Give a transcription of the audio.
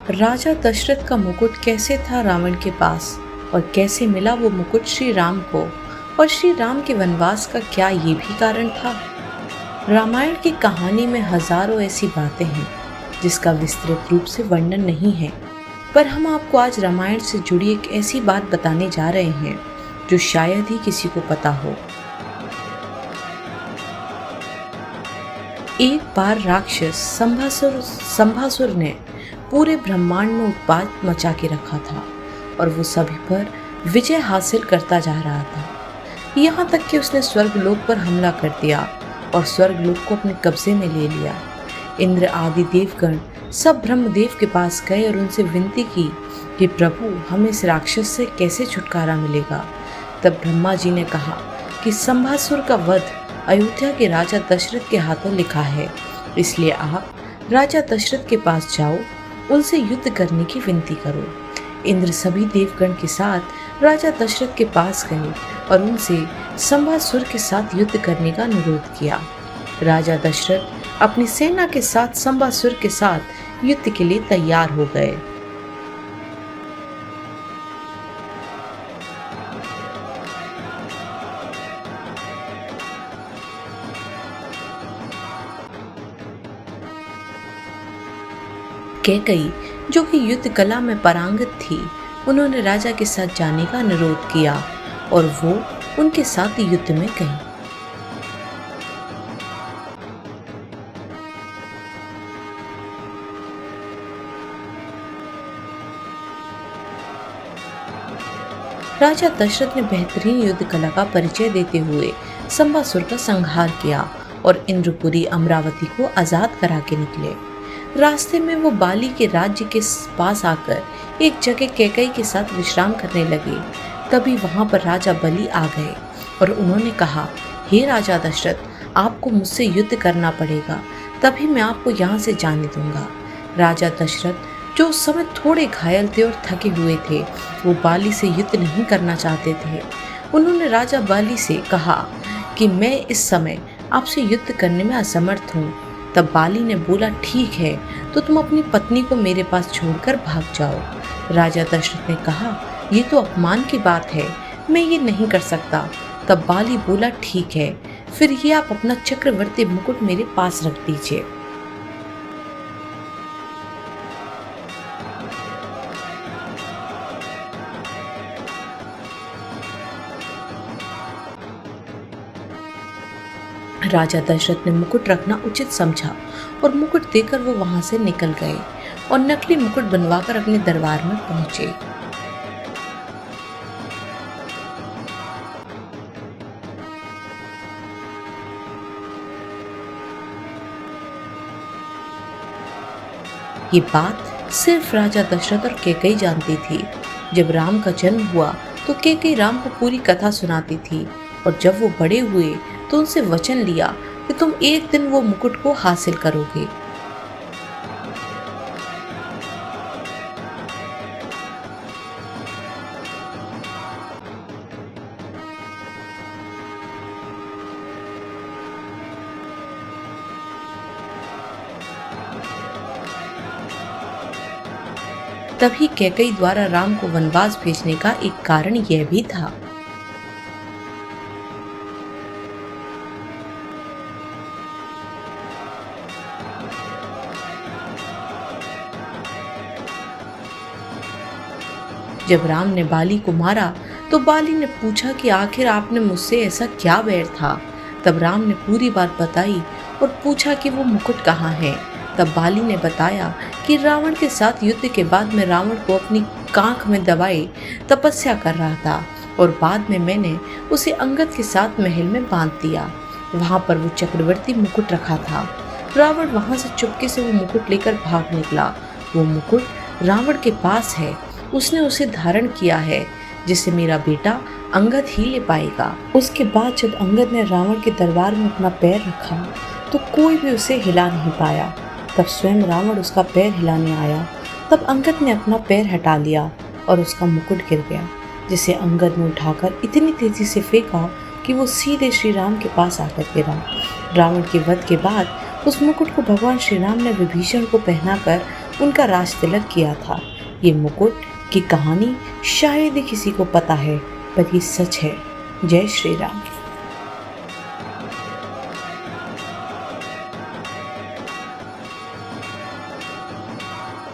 राजा दशरथ का मुकुट कैसे था रावण के पास और कैसे मिला वो मुकुट श्री राम को, और श्री राम के वनवास का क्या ये भी कारण था। रामायण की कहानी में हजारों ऐसी बातें हैं जिसका विस्तृत रूप से वर्णन नहीं है, पर हम आपको आज रामायण से जुड़ी एक ऐसी बात बताने जा रहे हैं जो शायद ही किसी को पता हो। एक बार राक्षस संभासुर ने पूरे ब्रह्मांड में उत्पात मचा के रखा था और वो सभी पर विजय हासिल करता जा रहा था। यहाँ तक कि उसने स्वर्गलोक पर हमला कर दिया और स्वर्गलोक को अपने कब्जे में ले लिया। इंद्र आदि देवगण सब ब्रह्मदेव के पास गए और उनसे विनती की कि प्रभु, हमें इस राक्षस से कैसे छुटकारा मिलेगा। तब ब्रह्मा जी ने कहा कि संभासुर का वध अयोध्या के राजा दशरथ के हाथों लिखा है, इसलिए आप राजा दशरथ के पास जाओ, उनसे युद्ध करने की विनती करो। इंद्र सभी देवगण के साथ राजा दशरथ के पास गए और उनसे संभासुर के साथ युद्ध करने का अनुरोध किया। राजा दशरथ अपनी सेना के साथ संभासुर के साथ युद्ध के लिए तैयार हो गए। कैकई, जो कि युद्ध कला में पारंगत थी, उन्होंने राजा के साथ जाने का अनुरोध किया और वो उनके साथ युद्ध में गई। राजा दशरथ ने बेहतरीन युद्ध कला का परिचय देते हुए संभासुर का संहार किया और इंद्रपुरी अमरावती को आजाद करा के निकले। रास्ते में वो बाली के राज्य के पास आकर एक जगह कैकई के साथ विश्राम करने लगे। तभी वहां पर राजा बलि आ गए और उन्होंने कहा, हे राजा दशरथ, आपको मुझसे युद्ध करना पड़ेगा, तभी मैं आपको यहाँ से जाने दूंगा। राजा दशरथ, जो उस समय थोड़े घायल थे और थके हुए थे, वो बाली से युद्ध नहीं करना चाहते थे। उन्होंने राजा बाली से कहा कि मैं इस समय आपसे युद्ध करने में असमर्थ हूँ। तब बाली ने बोला, ठीक है, तो तुम अपनी पत्नी को मेरे पास छोड़कर भाग जाओ। राजा दशरथ ने कहा, ये तो अपमान की बात है, मैं ये नहीं कर सकता। तब बाली बोला, ठीक है, फिर ये आप अपना चक्रवर्ती मुकुट मेरे पास रख दीजिए। राजा दशरथ ने मुकुट रखना उचित समझा और मुकुट देकर वो वहां से निकल गए और नकली मुकुट बनवाकर अपने दरबार में पहुंचे। ये बात सिर्फ राजा दशरथ और कैकई जानती थी। जब राम का जन्म हुआ तो कैकई राम को पूरी कथा सुनाती थी और जब वो बड़े हुए तो उनसे वचन लिया कि तुम एक दिन वो मुकुट को हासिल करोगे। तभी कैकई द्वारा राम को वनवास भेजने का एक कारण यह भी था। जब राम ने बाली को मारा तो बाली ने पूछा कि आखिर आपने मुझसे ऐसा क्या बैर था। तब राम ने पूरी बात बताई और पूछा कि वो मुकुट कहाँ है। तब बाली ने बताया कि रावण के साथ युद्ध के बाद मैं रावण को अपनी कांख में दबाए तपस्या कर रहा था और बाद में मैंने उसे अंगद के साथ महल में बांध दिया। वहां पर वो चक्रवर्ती मुकुट रखा था। रावण वहां से चुपके से वो मुकुट लेकर भाग निकला। वो मुकुट रावण के पास है, उसने उसे धारण किया है, जिसे मेरा बेटा अंगद ही ले पाएगा। उसके बाद जब अंगद ने रावण के दरबार में अपना पैर रखा तो कोई भी उसे हिला नहीं पाया। तब स्वयं रावण उसका पैर हिलाने आया। तब अंगद ने अपना पैर हटा लिया और उसका मुकुट गिर गया, जिसे अंगद ने उठाकर इतनी तेजी से फेंका कि वो सीधे श्री राम के पास आकर गिरा। रावण के वध के बाद उस मुकुट को भगवान श्री राम ने विभीषण को पहनाकर उनका राज तिलक किया था। ये मुकुट की कहानी शायद ही किसी को पता है, पर ये सच है। जय श्री राम।